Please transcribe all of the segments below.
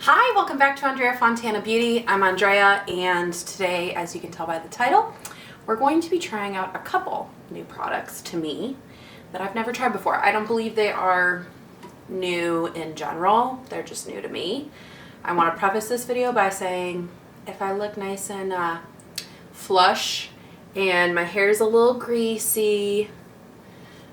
Hi, welcome back to Andrea Fontana Beauty. I'm Andrea, and today, as you can tell by the title, we're going to be trying out a couple new products to me that I've never tried before. I don't believe they are new in general, they're just new to me. I want to preface this video by saying if I look nice and flush and my hair is a little greasy,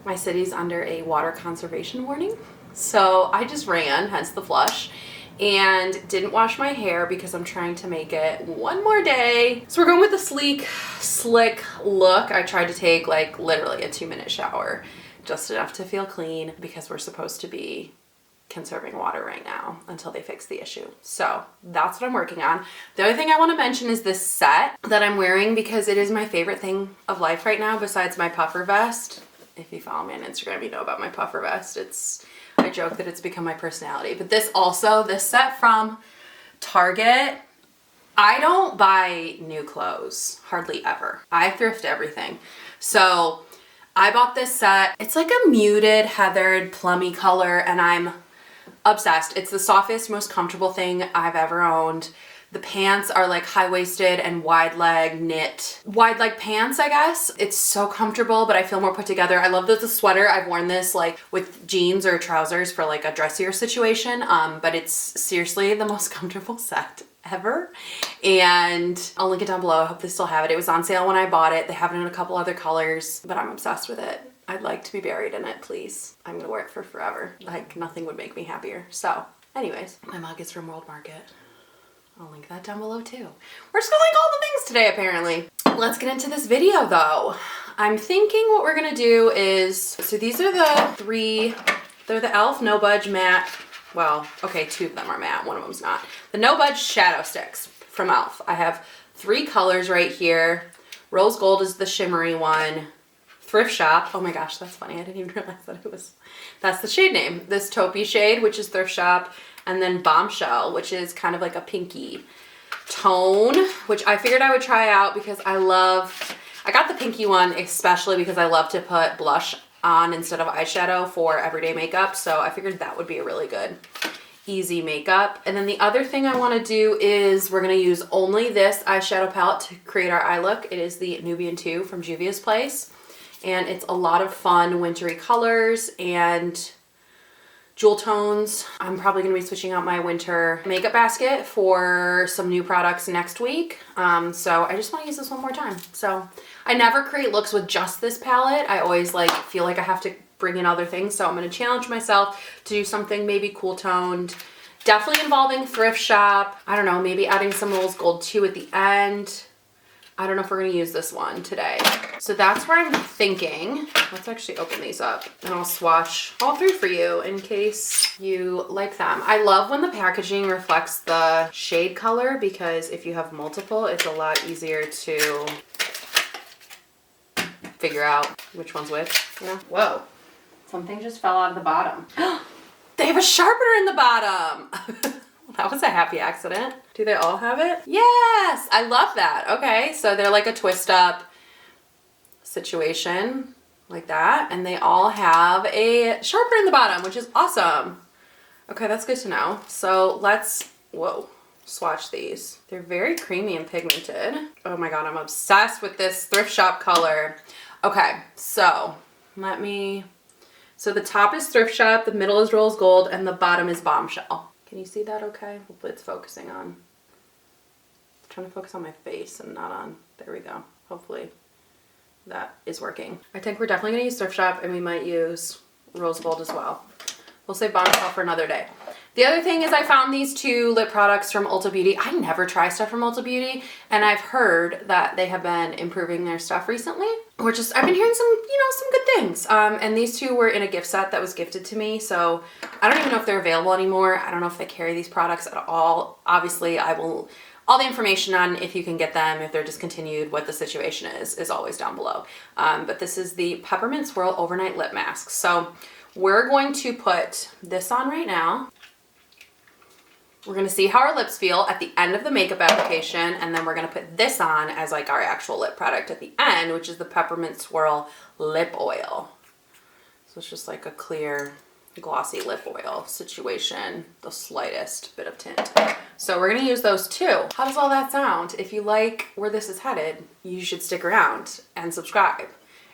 my city's under a water conservation warning. So I just ran, hence the flush, and didn't wash my hair because I'm trying to make it one more day. So we're going with a sleek, slick look. I tried to take like literally a 2-minute shower, just enough to feel clean because we're supposed to be conserving water right now until they fix the issue. So that's what I'm working on. The other thing I want to mention is this set that I'm wearing because it is my favorite thing of life right now besides my puffer vest. If you follow me on Instagram, you know about my puffer vest. I joke that it's become my personality. But this set from Target, I don't buy new clothes, hardly ever. I thrift everything. So I bought this set. It's like a muted, heathered, plummy color, and I'm obsessed. It's the softest, most comfortable thing I've ever owned. The pants are like high-waisted and wide leg pants, I guess. It's so comfortable, but I feel more put together. I love the sweater. I've worn this like with jeans or trousers for like a dressier situation, but it's seriously the most comfortable set ever. And I'll link it down below. I hope they still have it. It was on sale when I bought it. They have it in a couple other colors, but I'm obsessed with it. I'd like to be buried in it, please. I'm gonna wear it for forever. Like nothing would make me happier. So anyways, my mug is from World Market. I'll link that down below too. We're just gonna link all the things today apparently. Let's get into this video though. I'm thinking what we're gonna do is, so these are the three, they're the e.l.f. No Budge matte. Well, okay, 2 of them are matte, 1 of them's not. The No Budge shadow sticks from e.l.f. I have 3 colors right here. Rose Gold is the shimmery one. Thrift Shop, oh my gosh, that's funny. I didn't even realize that that's the shade name. This taupey shade, which is Thrift Shop. And then Bombshell, which is kind of like a pinky tone, which I figured I would try out because I got the pinky one especially because I love to put blush on instead of eyeshadow for everyday makeup. So I figured that would be a really good, easy makeup. And then the other thing I want to do is we're going to use only this eyeshadow palette to create our eye look. It is the Nubian 2 from Juvia's Place. And it's a lot of fun wintry colors and jewel tones. I'm probably gonna be switching out my winter makeup basket for some new products next week. So I just wanna use this one more time. So I never create looks with just this palette. I always like feel like I have to bring in other things. So I'm gonna challenge myself to do something maybe cool toned, definitely involving Thrift Shop. I don't know, maybe adding some Rose Gold too at the end. I don't know if we're gonna use this one today. So that's where I'm thinking. Let's actually open these up and I'll swatch all 3 for you in case you like them. I love when the packaging reflects the shade color because if you have multiple, it's a lot easier to figure out which one's which, you know? Whoa, something just fell out of the bottom. They have a sharpener in the bottom. That was a happy accident. Do they all have it? Yes, I love that. Okay, so they're like a twist up situation like that. And they all have a sharpener in the bottom, which is awesome. Okay, that's good to know. So let's, swatch these. They're very creamy and pigmented. Oh my God, I'm obsessed with this Thrift Shop color. Okay, so so the top is Thrift Shop, the middle is Rose Gold, and the bottom is Bombshell. Can you see that okay? Hopefully it's focusing on. I'm trying to focus on my face and not on, there we go. Hopefully that is working. I think we're definitely gonna use Thrift Shop and we might use Rose Gold as well. We'll save Bombshell for another day. The other thing is I found these 2 lip products from Ulta Beauty. I never try stuff from Ulta Beauty, and I've heard that they have been improving their stuff recently. I've been hearing some good things. And these 2 were in a gift set that was gifted to me, so I don't even know if they're available anymore. I don't know if they carry these products at all. Obviously, all the information on if you can get them, if they're discontinued, what the situation is always down below. But this is the Peppermint Swirl Overnight Lip Mask. So we're going to put this on right now. We're gonna see how our lips feel at the end of the makeup application, and then we're gonna put this on as like our actual lip product at the end, which is the Peppermint Swirl Lip Oil. So it's just like a clear glossy lip oil situation the slightest bit of tint. So we're gonna use those too. How does all that sound? If you like where this is headed, you should stick around and subscribe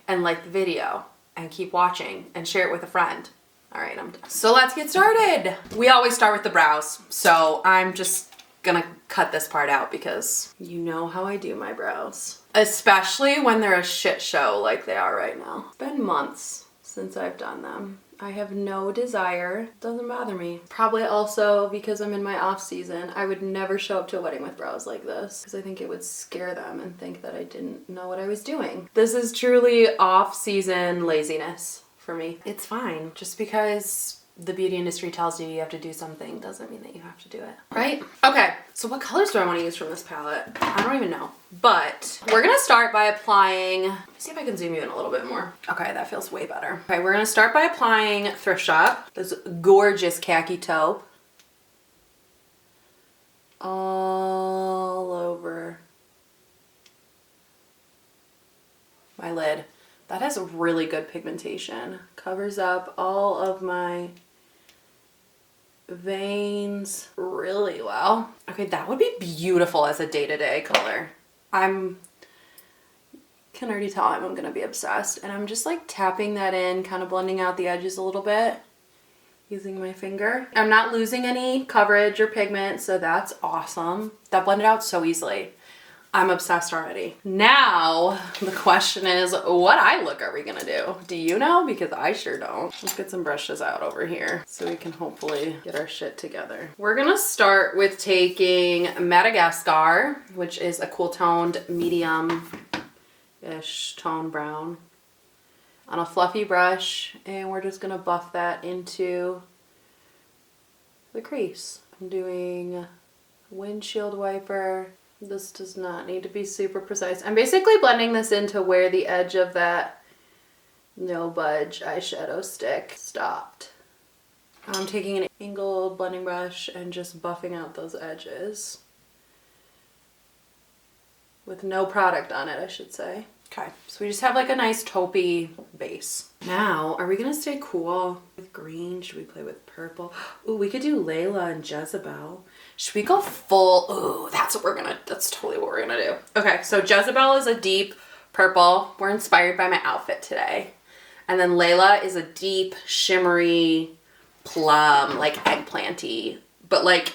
and like the video and keep watching and share it with a friend. All right, I'm done. So let's get started. We always start with the brows. So I'm just gonna cut this part out because you know how I do my brows. Especially when they're a shit show like they are right now. It's been months since I've done them. I have no desire. Doesn't bother me. Probably also because I'm in my off season. I would never show up to a wedding with brows like this because I think it would scare them and think that I didn't know what I was doing. This is truly off season laziness for me. It's fine. Just because the beauty industry tells you you have to do something doesn't mean that you have to do it, right? Okay, so what colors do I want to use from this palette? I don't even know, but we're gonna start by applying, let me see if I can zoom you in a little bit more. Okay, that feels way better. Okay, we're gonna start by applying Thrift Shop, this gorgeous khaki taupe, all over my lid. That has really good pigmentation. Covers up all of my veins really well. Okay, that would be beautiful as a day-to-day color. Can already tell I'm gonna be obsessed. And I'm just like tapping that in, kind of blending out the edges a little bit using my finger. I'm not losing any coverage or pigment, so that's awesome. That blended out so easily. I'm obsessed already. Now, the question is, what eye look are we gonna do? Do you know? Because I sure don't. Let's get some brushes out over here so we can hopefully get our shit together. We're gonna start with taking Madagascar, which is a cool toned medium-ish tone brown, on a fluffy brush, and we're just gonna buff that into the crease. I'm doing windshield wiper. This does not need to be super precise. I'm basically blending this into where the edge of that No Budge eyeshadow stick stopped. I'm taking an angled blending brush and just buffing out those edges. With no product on it, I should say. Okay, so we just have like a nice taupey base. Now, are we gonna stay cool with green? Should we play with purple? Ooh, we could do Layla and Jezebel. Should we go full? Ooh, that's totally what we're gonna do. Okay, so Jezebel is a deep purple. We're inspired by my outfit today. And then Layla is a deep, shimmery, plum, like eggplanty, but like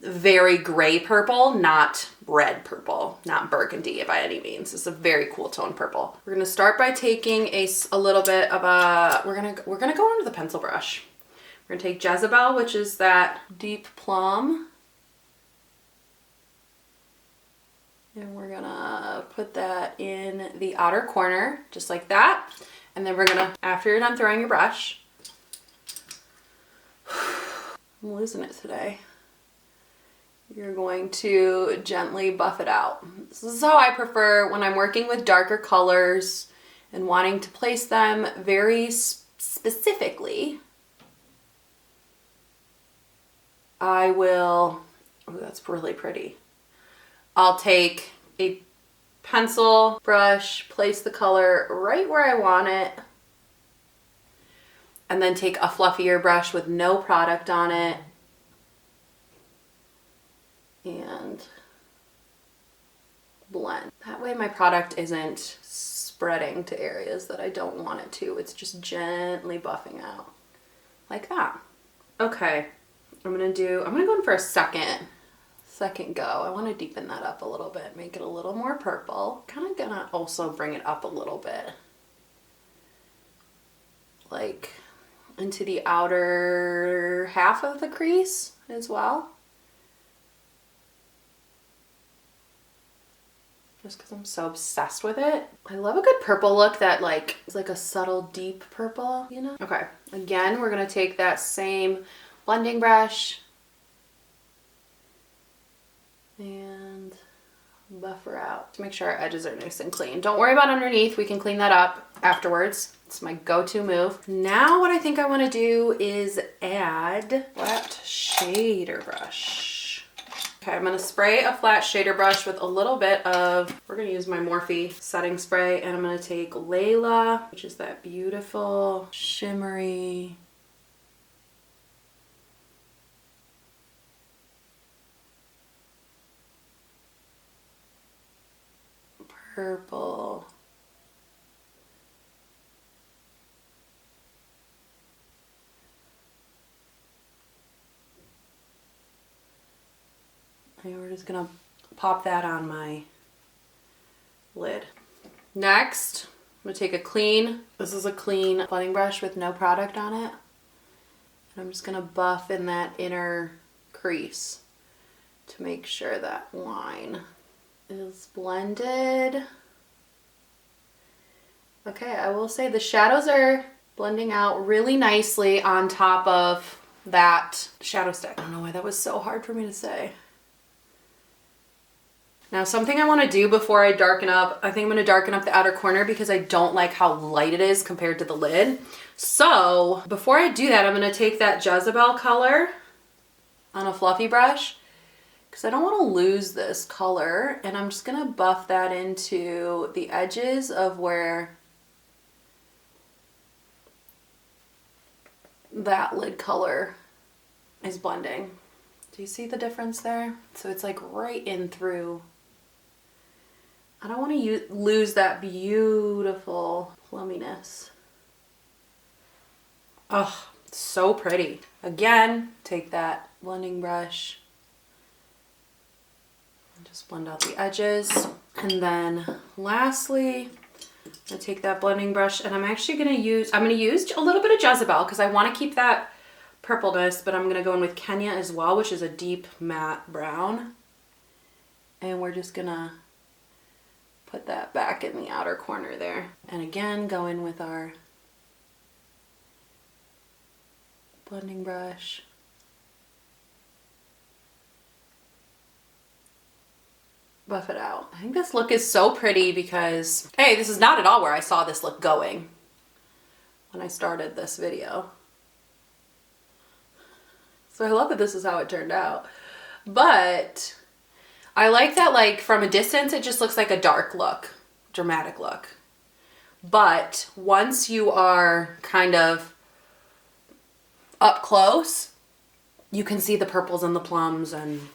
very gray purple, not red purple, not burgundy by any means. It's a very cool tone purple. We're gonna start by taking a little bit of a, we're gonna go under the pencil brush. We're gonna take Jezebel, which is that deep plum. And we're gonna put that in the outer corner, just like that. And then we're gonna, after you're done throwing your brush, I'm losing it today. You're going to gently buff it out. This is how I prefer when I'm working with darker colors and wanting to place them very specifically. I will, oh, that's really pretty. I'll take a pencil brush, place the color right where I want it, and then take a fluffier brush with no product on it and blend. That way my product isn't spreading to areas that I don't want it to. It's just gently buffing out like that. Okay, I'm gonna go in for a second go. I want to deepen that up a little bit, make it a little more purple. Kind of gonna also bring it up a little bit, like into the outer half of the crease as well. Just because I'm so obsessed with it. I love a good purple look that like is like a subtle deep purple, you know? Okay, again, we're gonna take that same blending brush and buffer out to make sure our edges are nice and clean. Don't worry about underneath, we can clean that up afterwards. It's my go-to move. Now what I think I want to do is add flat shader brush. Okay, I'm gonna spray a flat shader brush with a little bit of, we're gonna use my Morphe setting spray, and I'm gonna take Layla, which is that beautiful shimmery purple. And we're just gonna pop that on my lid. Next, I'm gonna take this is a clean blending brush with no product on it. And I'm just gonna buff in that inner crease to make sure that line is blended. Okay, I will say the shadows are blending out really nicely on top of that shadow stick. I don't know why that was so hard for me to say. Now, something I want to do before I darken up, I think I'm going to darken up the outer corner because I don't like how light it is compared to the lid. So before I do that, I'm going to take that Jezebel color on a fluffy brush because I don't want to lose this color, and I'm just going to buff that into the edges of where that lid color is blending. Do you see the difference there? So it's like right in through. I don't want to lose that beautiful plumminess. Oh, so pretty. Again, take that blending brush and just blend out the edges. And then lastly, I'm gonna take that blending brush and I'm gonna use a little bit of Jezebel because I want to keep that purpleness, but I'm gonna go in with Kenya as well, which is a deep matte brown. And we're just gonna put that back in the outer corner there. And again, go in with our blending brush. Buff it out. I think this look is so pretty because, hey, this is not at all where I saw this look going when I started this video. So I love that this is how it turned out. But I like that, like, from a distance, it just looks like a dark look, dramatic look. But once you are kind of up close, you can see the purples and the plums, and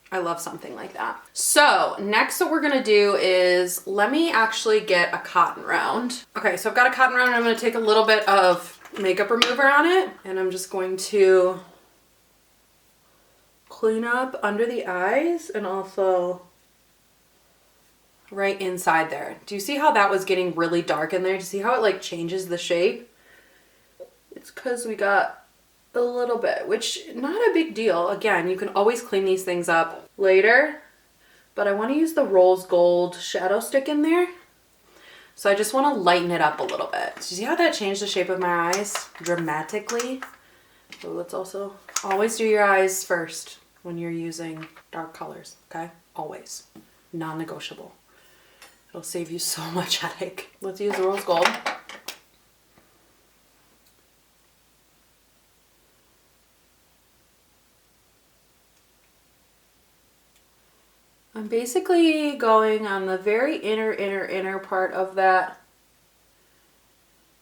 I love something like that. So next what we're gonna do is, let me actually get a cotton round. Okay, so I've got a cotton round and I'm gonna take a little bit of makeup remover on it, and I'm just going to clean up under the eyes and also right inside there. Do you see how that was getting really dark in there? Do you see how it like changes the shape? It's because we got a little bit, which not a big deal. Again, you can always clean these things up later, but I want to use the rose gold shadow stick in there. So I just want to lighten it up a little bit. So you see how that changed the shape of my eyes dramatically? So let's also always do your eyes first when you're using dark colors, okay? Always. Non-negotiable. It'll save you so much headache. Let's use the rose gold. I'm basically going on the very inner part of that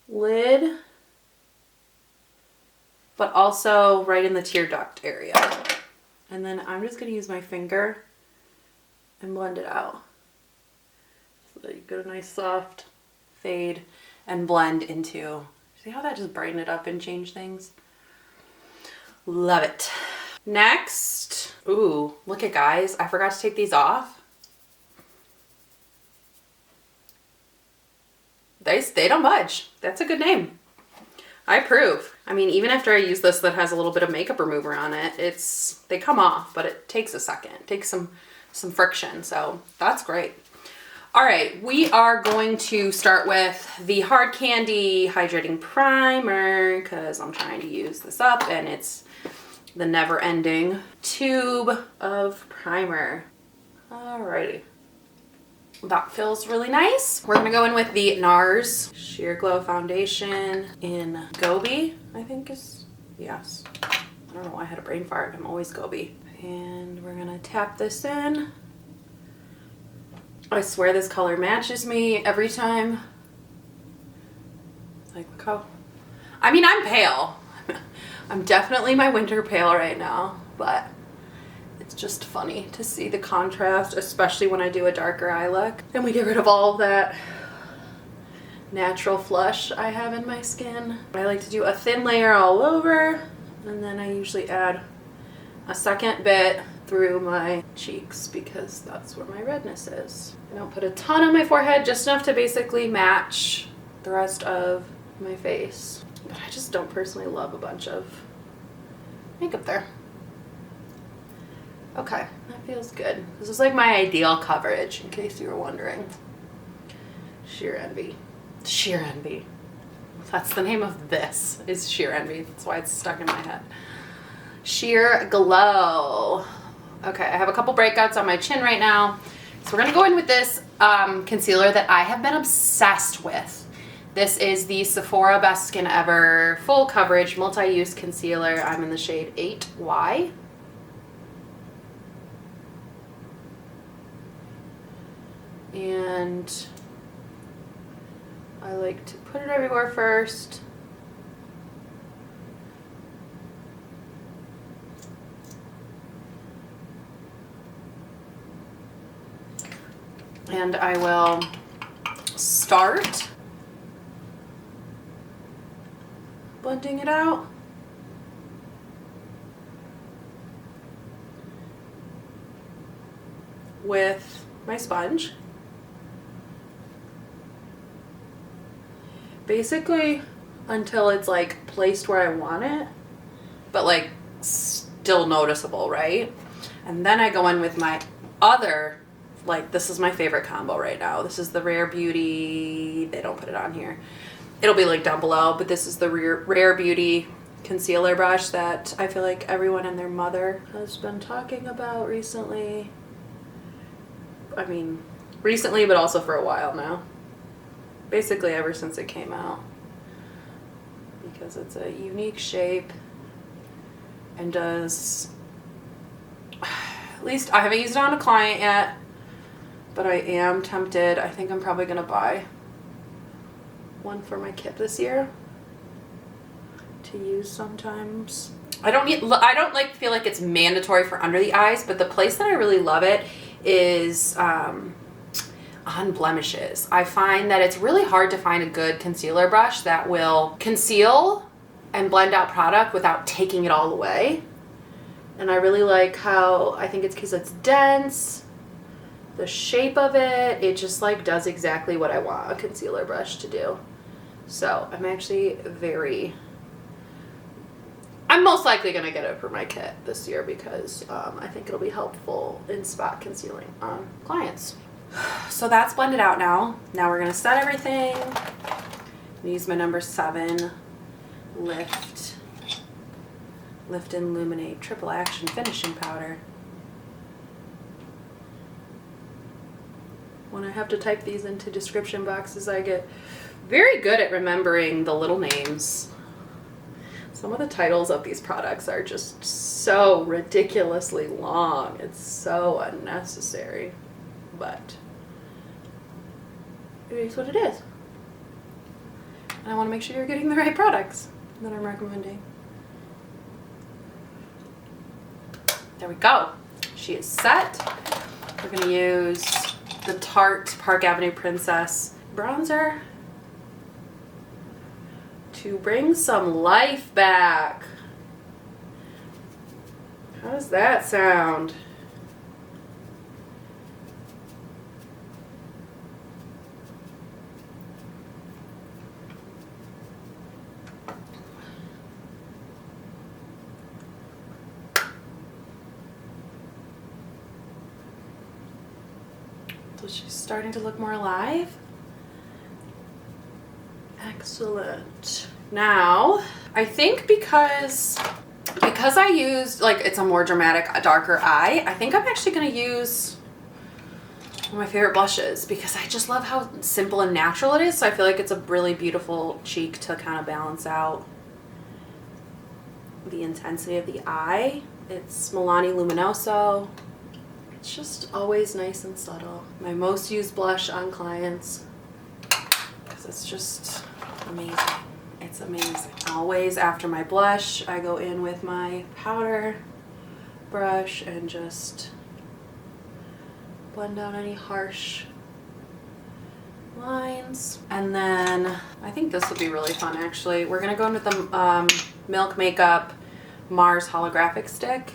lid, but also right in the tear duct area. And then I'm just going to use my finger and blend it out so that you get a nice soft fade and blend into. See how that just brightened it up and changed things? Love it. Next, ooh, look at, guys, I forgot to take these off. They don't budge. That's a good name. I approve. I mean, even after I use this that has a little bit of makeup remover on it, they come off, but it takes a second. It takes some friction, so that's great. All right, we are going to start with the Hard Candy Hydrating Primer because I'm trying to use this up and it's the never-ending tube of primer. Alrighty. That feels really nice. We're gonna go in with the NARS Sheer Glow Foundation in Gobi, I think is, yes. I don't know why I had a brain fart. I'm always Gobi. And we're gonna tap this in. I swear this color matches me every time. Like, look how, I mean, I'm pale. I'm definitely my winter pale right now, but it's just funny to see the contrast, especially when I do a darker eye look. And we get rid of all that natural flush I have in my skin. I like to do a thin layer all over, and then I usually add a second bit through my cheeks because that's where my redness is. I don't put a ton on my forehead, just enough to basically match the rest of my face. But I just don't personally love a bunch of makeup there. Okay, that feels good. This is like my ideal coverage, in case you were wondering. Sheer Envy. Sheer Envy. That's the name of this, is Sheer Envy. That's why it's stuck in my head. Sheer Glow. Okay, I have a couple breakouts on my chin right now. So we're gonna go in with this concealer that I have been obsessed with. This is the Sephora Best Skin Ever Full Coverage Multi-Use Concealer. I'm in the shade 8Y. And I like to put it everywhere first. And I will start blending it out. With my sponge. Basically until it's like placed where I want it, but like still noticeable, right? And then I go in with my other, like this is my favorite combo right now. This is the Rare Beauty, they don't put it on here. It'll be like down below, but this is the Rare Beauty concealer brush that I feel like everyone and their mother has been talking about recently. I mean, recently, but also for a while now. Basically ever since it came out, because it's a unique shape and does, at least I haven't used it on a client yet, but I am tempted. I think I'm probably gonna buy one for my kit this year to use sometimes. I don't like feel like it's mandatory for under the eyes, but the place that I really love it is on blemishes. I find that it's really hard to find a good concealer brush that will conceal and blend out product without taking it all away. And I really like how, I think it's because it's dense, the shape of it, it just like does exactly what I want a concealer brush to do. So I'm actually I'm most likely gonna get it for my kit this year because I think it'll be helpful in spot concealing on clients. So that's blended out now. Now we're gonna set everything. Use my number 7 Lift and Illuminate Triple Action Finishing Powder. When I have to type these into description boxes, I get very good at remembering the little names. Some of the titles of these products are just so ridiculously long. It's so unnecessary. But it is what it is. And I want to make sure you're getting the right products that I'm recommending. There we go. She is set. We're going to use the Tarte Park Avenue Princess bronzer to bring some life back. How does that sound? So she's starting to look more alive. Excellent. Now, I think because I used, like, it's a more dramatic, a darker eye, I think I'm actually going to use one of my favorite blushes because I just love how simple and natural it is. So I feel like it's a really beautiful cheek to kind of balance out the intensity of the eye. It's Milani Luminoso. It's just always nice and subtle. My most used blush on clients because it's just amazing. It's amazing. Always after my blush, I go in with my powder brush and just blend out any harsh lines. And then I think this will be really fun actually. We're gonna go in with the Milk Makeup Mars holographic stick.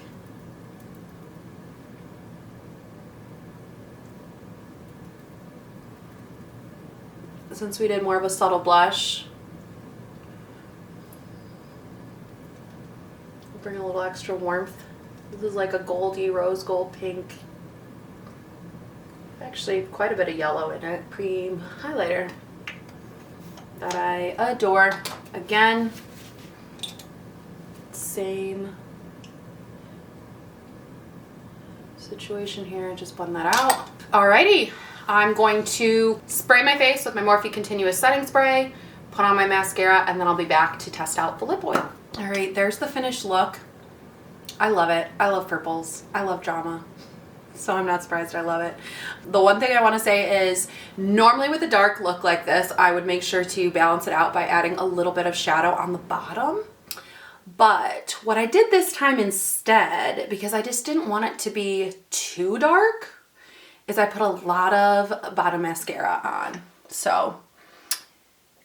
Since we did more of a subtle blush, we'll bring a little extra warmth. This is like a goldy rose gold pink. Actually quite a bit of yellow in it. Cream highlighter that I adore. Again, same situation here. Just blend that out. Alrighty. I'm going to spray my face with my Morphe Continuous Setting Spray, put on my mascara, and then I'll be back to test out the lip oil. All right, there's the finished look. I love it. I love purples. I love drama. So I'm not surprised I love it. The one thing I want to say is normally with a dark look like this, I would make sure to balance it out by adding a little bit of shadow on the bottom. But what I did this time instead, because I just didn't want it to be too dark, is I put a lot of bottom mascara on. So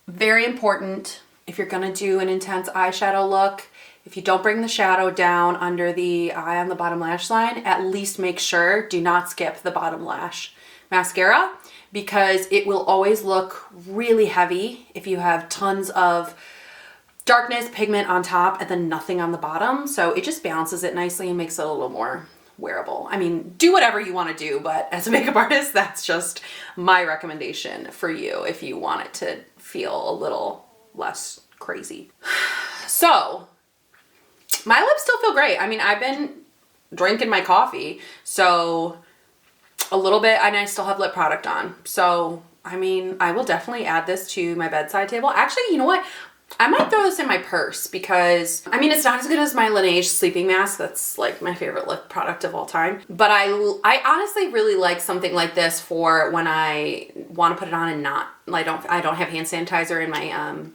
very important if you're gonna do an intense eyeshadow look, if you don't bring the shadow down under the eye on the bottom lash line, at least make sure, do not skip the bottom lash mascara, because it will always look really heavy if you have tons of darkness, pigment on top, and then nothing on the bottom. So it just balances it nicely and makes it a little more wearable. I mean, do whatever you want to do, but as a makeup artist, that's just my recommendation for you if you want it to feel a little less crazy. So my lips still feel great. I mean, I've been drinking my coffee, so a little bit, and I still have lip product on. So, I mean, I will definitely add this to my bedside table. Actually, you know what? I might throw this in my purse because, I mean, it's not as good as my Laneige sleeping mask. That's like my favorite lip product of all time. But I honestly really like something like this for when I want to put it on and not, I don't have hand sanitizer and my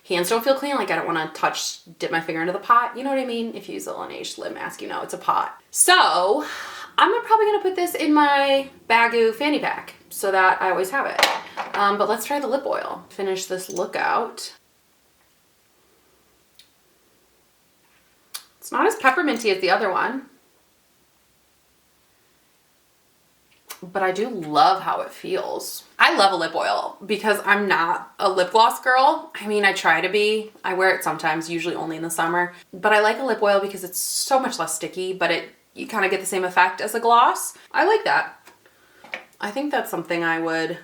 hands don't feel clean. Like I don't want to dip my finger into the pot. You know what I mean? If you use a Laneige lip mask, you know it's a pot. So I'm probably going to put this in my Baggu fanny pack so that I always have it. But let's try the lip oil. Finish this look out. It's not as pepperminty as the other one, but I do love how it feels. I love a lip oil because I'm not a lip gloss girl. I mean, I try to be. I wear it sometimes, usually only in the summer, but I like a lip oil because it's so much less sticky, but you kind of get the same effect as a gloss. I like that. I think that's something I would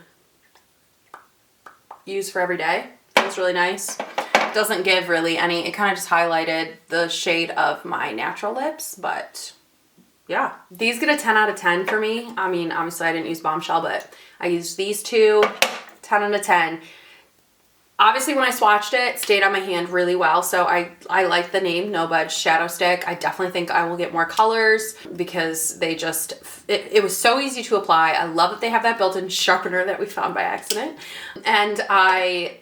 use for every day. Feels really nice. Doesn't give really any, it kind of just highlighted the shade of my natural lips, but yeah. These get a 10 out of 10 for me. I mean, obviously I didn't use Bombshell, but I used these two, 10 out of 10. Obviously when I swatched it, stayed on my hand really well, so I like the name No Budge Shadow Stick. I definitely think I will get more colors because they just, it was so easy to apply. I love that they have that built-in sharpener that we found by accident. And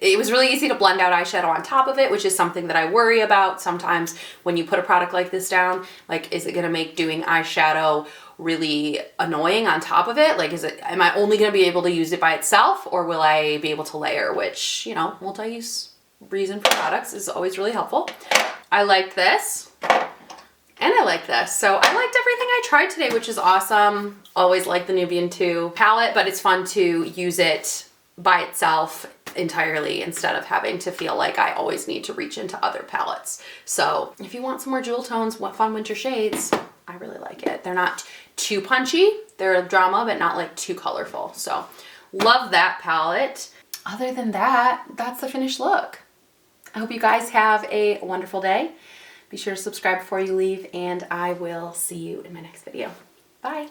it was really easy to blend out eyeshadow on top of it, which is something that I worry about sometimes when you put a product like this down. Like, is it gonna make doing eyeshadow really annoying on top of it? Like, am I only going to be able to use it by itself, or will I be able to layer, which, you know, multi-use reason for products is always really helpful. I like this and I like this. So I liked everything I tried today, which is awesome. Always like the Nubian 2 palette, but it's fun to use it by itself entirely instead of having to feel like I always need to reach into other palettes. So if you want some more jewel tones, fun winter shades, I really like it. They're not too punchy. They're drama, but not like too colorful. So love that palette. Other than that, that's the finished look. I hope you guys have a wonderful day. Be sure to subscribe before you leave, and I will see you in my next video. Bye.